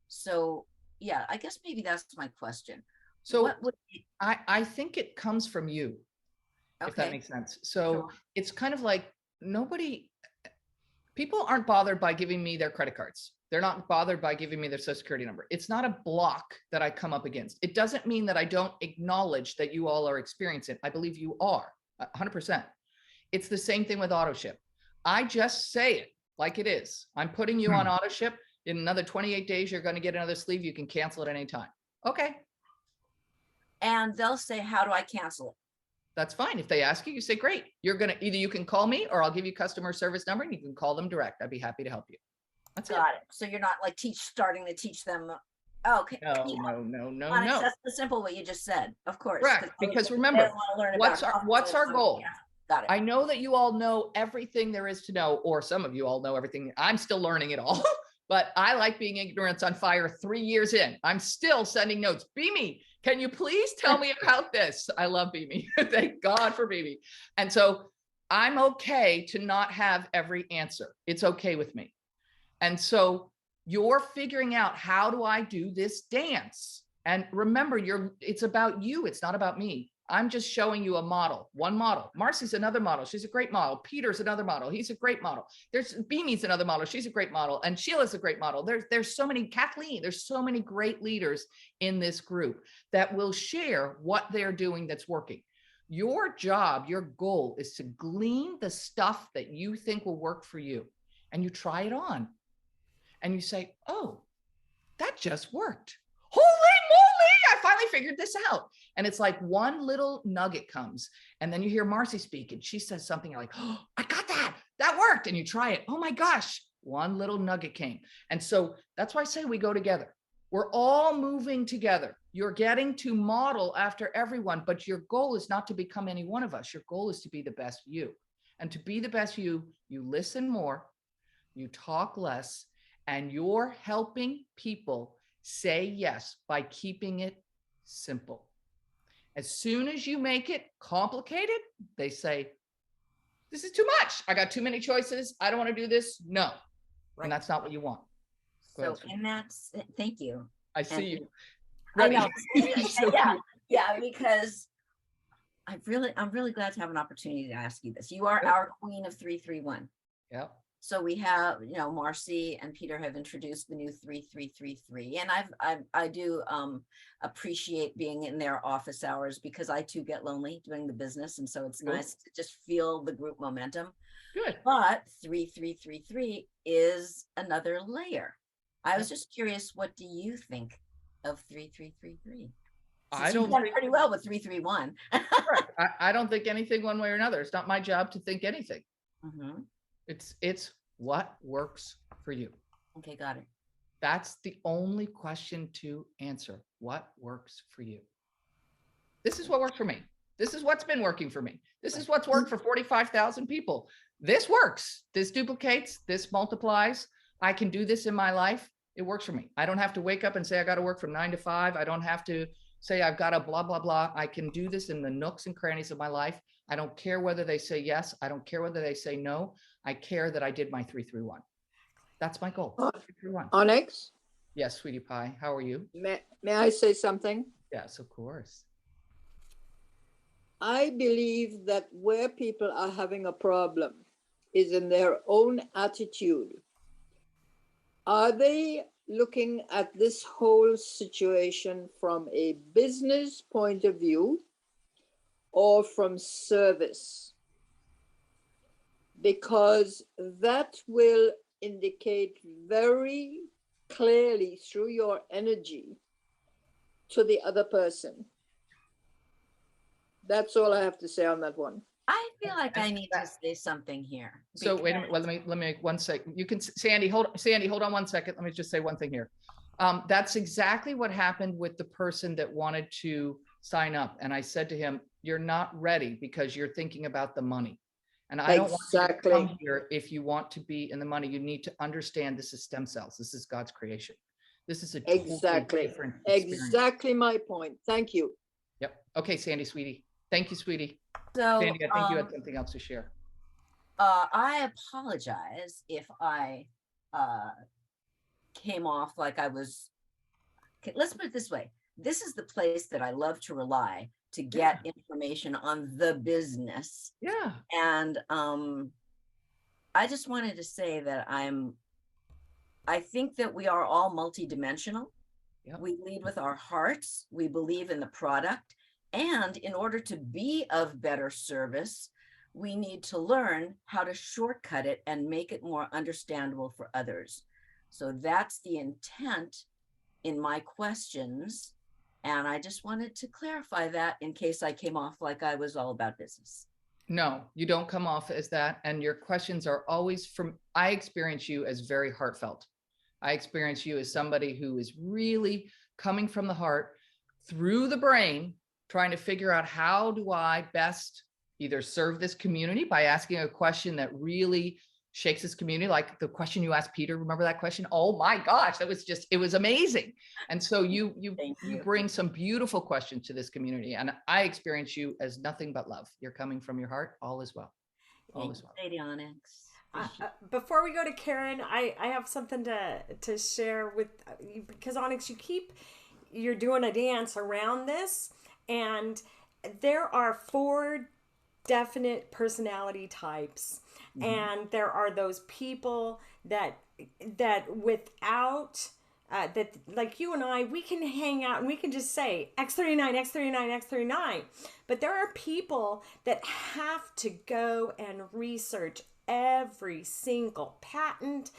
So yeah, I guess maybe that's my question. So What would be, I think it comes from you, if that okay, makes sense. So Sure. it's kind of like people aren't bothered by giving me their credit cards. They're not bothered by giving me their social security number. It's not a block that I come up against. It doesn't mean that I don't acknowledge that you all are experiencing. I believe you are 100%. It's the same thing with auto ship. I just say it like it is. I'm putting you on auto ship. In another 28 days, you're going to get another sleeve. You can cancel it at any time. Okay. and they'll say, how do I cancel it? That's fine. If they ask you, you say, great. You're going to either you can call me or I'll give you customer service number and you can call them direct. I'd be happy to help you. That's it. Got it. So you're not like starting to teach them. Oh, okay. No, Yeah. no. Onyx, that's the simple what you just said, of course. Correct. Because remember, what's our goal? Yeah, got it. I know that you all know everything there is to know, or some of you all know everything. I'm still learning it all, but I like being ignorance on fire 3 years in. I'm still sending notes. Beamy, can you please tell me about this? I love Beamy. Thank God for Beamy. And so I'm okay to not have every answer. It's okay with me. And so you're figuring out, how do I do this dance? And remember, it's about you. It's not about me. I'm just showing you a model, one model. Marcy's another model. She's a great model. Peter's another model. He's a great model. There's Beamy's another model. She's a great model. And Sheila's a great model. There's so many, Kathleen, there's so many great leaders in this group that will share what they're doing that's working. Your job, your goal is to glean the stuff that you think will work for you. And you try it on. And you say, oh, that just worked. Holy moly, I finally figured this out. And it's like one little nugget comes, and then you hear Marcy speak, and she says something, you're like, oh, I got that. That worked. And you try it. Oh my gosh, one little nugget came. And so that's why I say we go together. We're all moving together. You're getting to model after everyone, but your goal is not to become any one of us. Your goal is to be the best you. And to be the best you listen more, you talk less, and you're helping people say yes by keeping it simple. As soon as you make it complicated, they say, this is too much. I got too many choices. I don't want to do this. No. Right. And that's not what you want. So, and that's, thank you. I see you. I know. Yeah, because I'm really glad to have an opportunity to ask you this. You are our queen of 331. Yep. So we have, you know, Marcy and Peter have introduced the new 3333, and I do appreciate being in their office hours, because I too get lonely doing the business, and so it's nice to just feel the group momentum. Good. But 3333 is another layer. I was just curious, what do you think of 3333? I don't done pretty well with 331. I don't think anything one way or another. It's not my job to think anything. Mm-hmm. It's what works for you. Okay, got it. That's the only question to answer. What works for you? This is what works for me. This is what's been working for me. This is what's worked for 45,000 people. This works. This duplicates. This multiplies. I can do this in my life. It works for me. I don't have to wake up and say I got to work from 9 to 5. I don't have to say I've got to blah, blah, blah. I can do this in the nooks and crannies of my life. I don't care whether they say yes. I don't care whether they say no. I care that I did my 331. That's my goal. 331. Onyx? Yes, sweetie pie. How are you? May I say something? Yes, of course. I believe that where people are having a problem is in their own attitude. Are they looking at this whole situation from a business point of view or from service? Because that will indicate very clearly through your energy to the other person. That's all I have to say on that one. I feel like I need to say something here. So wait a minute. Well, let me make 1 second. You can, Sandy, hold on 1 second. Let me just say one thing here. That's exactly what happened with the person that wanted to sign up. And I said to him, you're not ready because you're thinking about the money. And I don't want you to come here if you want to be in the money. You need to understand this is stem cells. This is God's creation. This is a totally Exactly. different experience. Exactly my point. Thank you. Yep. Okay, Sandy, sweetie. Thank you, sweetie. So, Sandy, I think you had something else to share. I apologize if I came off like I was. Okay, let's put it this way. This is the place that I love to rely to get information on the business. Yeah. And I just wanted to say that I think that we are all multidimensional. Yep. We lead with our hearts. We believe in the product. And in order to be of better service, we need to learn how to shortcut it and make it more understandable for others. So that's the intent in my questions. And I just wanted to clarify that in case I came off like I was all about business. No, you don't come off as that. And your questions are always I experience you as very heartfelt. I experience you as somebody who is really coming from the heart through the brain, trying to figure out how do I best either serve this community by asking a question that really shakes this community, like the question you asked Peter. Remember that question? Oh my gosh, it was amazing. And so you bring some beautiful questions to this community. And I experience you as nothing but love. You're coming from your heart. All is well. All is well. Lady Onyx. Before we go to Karen, I have something to share with you, because Onyx, you're doing a dance around this, and there are 4 definite personality types. Mm-hmm. And there are those people that without that, like you and I, we can hang out and we can just say X39, X39, X39. But there are people that have to go and research every single patent,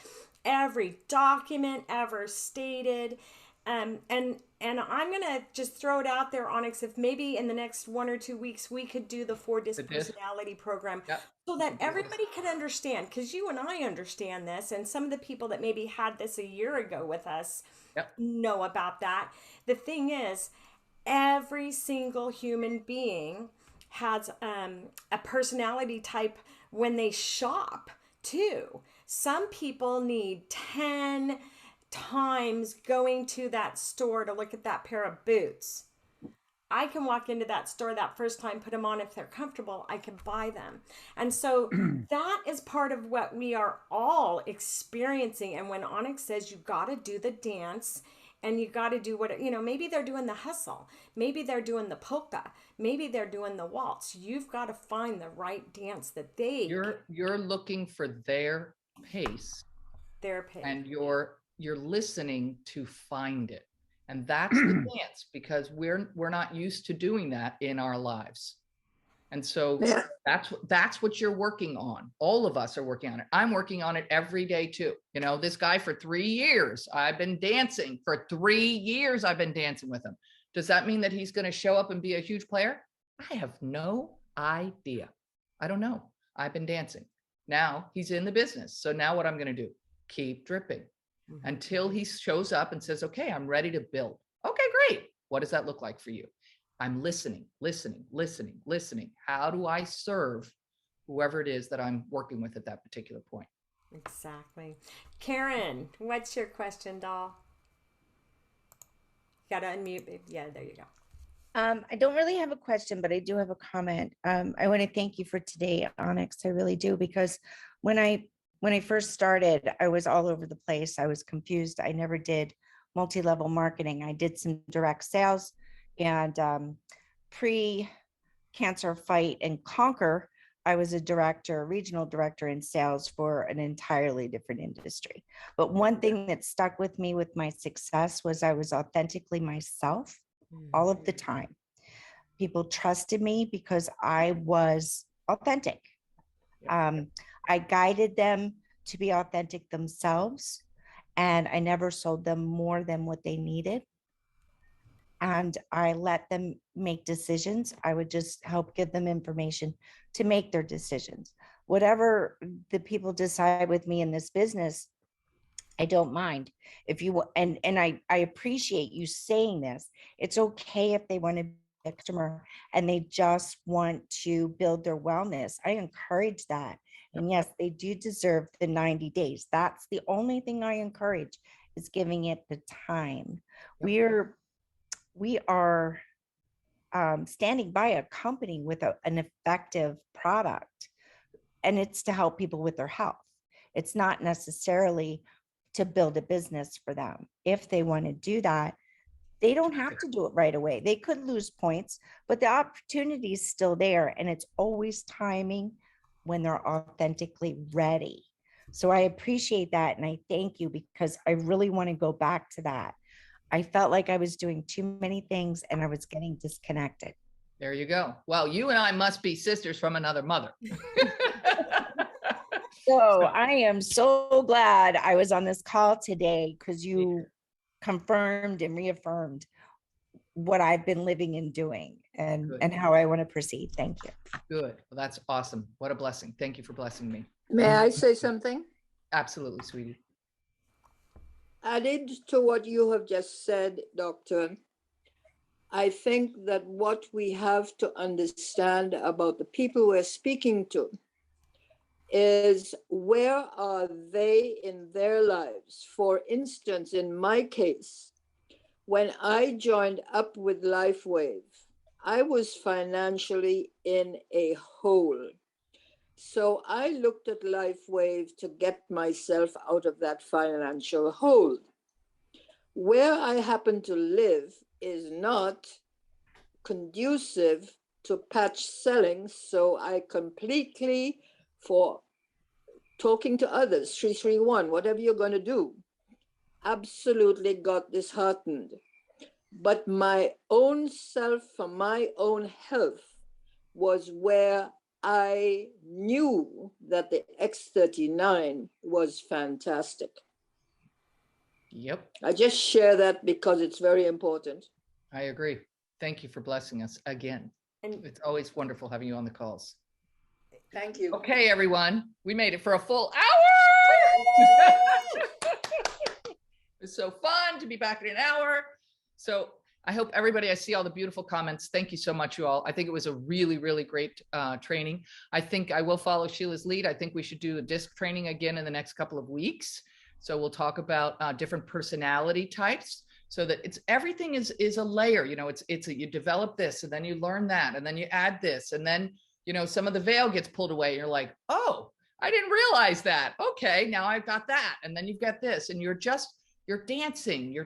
every document ever stated. And I'm going to just throw it out there, Onyx, if maybe in the next 1 or 2 weeks, we could do the 4-disc personality program, so that everybody could understand, because you and I understand this, and some of the people that maybe had this a year ago with us know about that. The thing is, every single human being has a personality type when they shop too. Some people need 10 times going to that store to look at that pair of boots. I can walk into that store that first time, put them on. If they're comfortable, I can buy them. And so that is part of what we are all experiencing. And when Onyx says you got to do the dance, and you got to do what, maybe they're doing the hustle, maybe they're doing the polka, maybe they're doing the waltz. You've got to find the right dance that you're looking for their pace. And you're listening to find it. And that's the dance, because we're not used to doing that in our lives. And so that's what you're working on. All of us are working on it. I'm working on it every day too. This guy for 3 years, I've been dancing for 3 years. I've been dancing with him. Does that mean that he's going to show up and be a huge player? I have no idea. I don't know. I've been dancing. Now he's in the business. So now what I'm going to do, keep dripping until he shows up and says, okay, I'm ready to build. Okay, great. What does that look like for you? I'm listening. How do I serve whoever it is that I'm working with at that particular point? Exactly. Karen, what's your question, doll? You gotta unmute. Yeah, there you go. I don't really have a question, but I do have a comment. I want to thank you for today, Onyx. I really do, because when I first started, I was all over the place. I was confused. I never did multi-level marketing. I did some direct sales, and pre-Cancer Fight and Conquer, I was a regional director in sales for an entirely different industry. But one thing that stuck with me with my success was I was authentically myself all of the time. People trusted me because I was authentic. I guided them to be authentic themselves, and I never sold them more than what they needed. And I let them make decisions. I would just help give them information to make their decisions. Whatever the people decide with me in this business, I don't mind. If you and I appreciate you saying this. It's okay if they want to be a customer and they just want to build their wellness. I encourage that. And yes, they do deserve the 90 days. That's the only thing I encourage, is giving it the time. Yep. We are standing by a company with an effective product, and it's to help people with their health. It's not necessarily to build a business for them. If they want to do that, they don't have to do it right away. They could lose points, but the opportunity is still there, and it's always timing when they're authentically ready. So I appreciate that, and I thank you, because I really want to go back to that. I felt like I was doing too many things and I was getting disconnected. There you go. Well, you and I must be sisters from another mother. So I am so glad I was on this call today, because you confirmed and reaffirmed what I've been living and doing, and how I want to proceed. Thank you. Good. Well, that's awesome. What a blessing. Thank you for blessing me. May I say something? Absolutely, sweetie. Added to what you have just said, Doctor, I think that what we have to understand about the people we're speaking to is, where are they in their lives? For instance, in my case, when I joined up with LifeWave, I was financially in a hole. So I looked at LifeWave to get myself out of that financial hole. Where I happen to live is not conducive to patch selling, so I completely, for talking to others, 331, whatever you're going to do, absolutely got disheartened. But my own self, for my own health, was where I knew that the X39 was fantastic. Yep. I just share that because it's very important. I agree. Thank you for blessing us again. And it's always wonderful having you on the calls. Thank you. Okay, everyone. We made it for a full hour. It was so fun to be back in an hour. So I hope everybody, I see all the beautiful comments. Thank you so much, you all. I think it was a really, really great training. I think I will follow Sheila's lead. I think we should do a disc training again in the next couple of weeks. So we'll talk about different personality types, so that it's everything is a layer. You know, you develop this, and then you learn that, and then you add this, and then, you know, some of the veil gets pulled away. You're like, oh, I didn't realize that. Okay, now I've got that. And then you've got this, and you're dancing.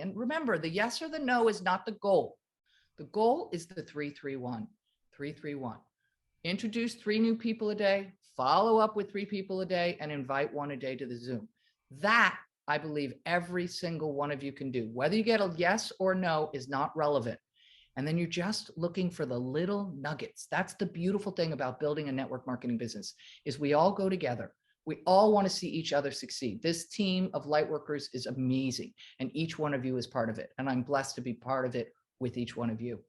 And remember, the yes or the no is not the goal. The goal is the 331. Introduce 3 new people a day, follow up with 3 people a day, and invite 1 a day to the Zoom. That, I believe, every single one of you can do. Whether you get a yes or no is not relevant. And then you're just looking for the little nuggets. That's the beautiful thing about building a network marketing business, is we all go together. We all want to see each other succeed. This team of light workers is amazing, and each one of you is part of it. And I'm blessed to be part of it with each one of you.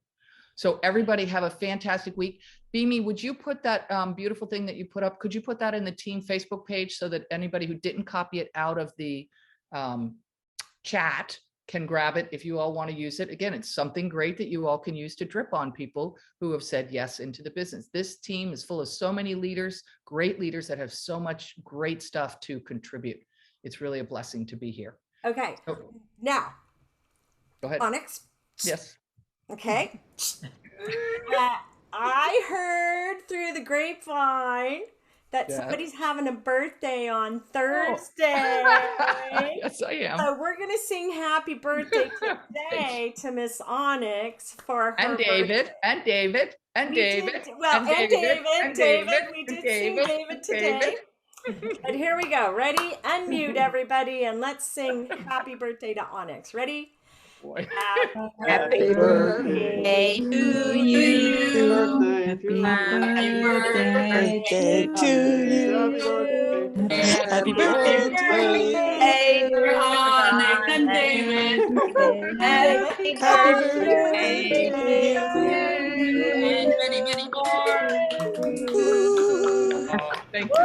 So everybody have a fantastic week. Beamy, would you put that beautiful thing that you put up, could you put that in the team Facebook page, so that anybody who didn't copy it out of the chat can grab it if you all want to use it? Again, it's something great that you all can use to drip on people who have said yes into the business. This team is full of so many leaders, great leaders that have so much great stuff to contribute. It's really a blessing to be here. Okay. So, now, go ahead. Onyx. Yes. Okay. I heard through the grapevine that somebody's having a birthday on Thursday. Yes, I am. So we're going to sing happy birthday today to Miss Onyx for her David, and David, and David. David. We did sing David today. But here we go. Ready? Unmute everybody, and let's sing happy birthday to Onyx. Ready? Happy birthday to you. Happy birthday to you. Happy birthday, dear Onyx and David. Happy birthday to you. And many, many more. Thank you,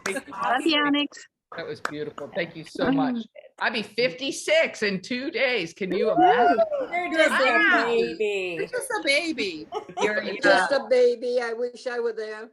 everybody. Love you, Onyx. That was beautiful. Thank you so much. I'll be 56 in 2 days. Can you imagine? You're just a baby. You're just a baby. You're just a baby. I wish I were there.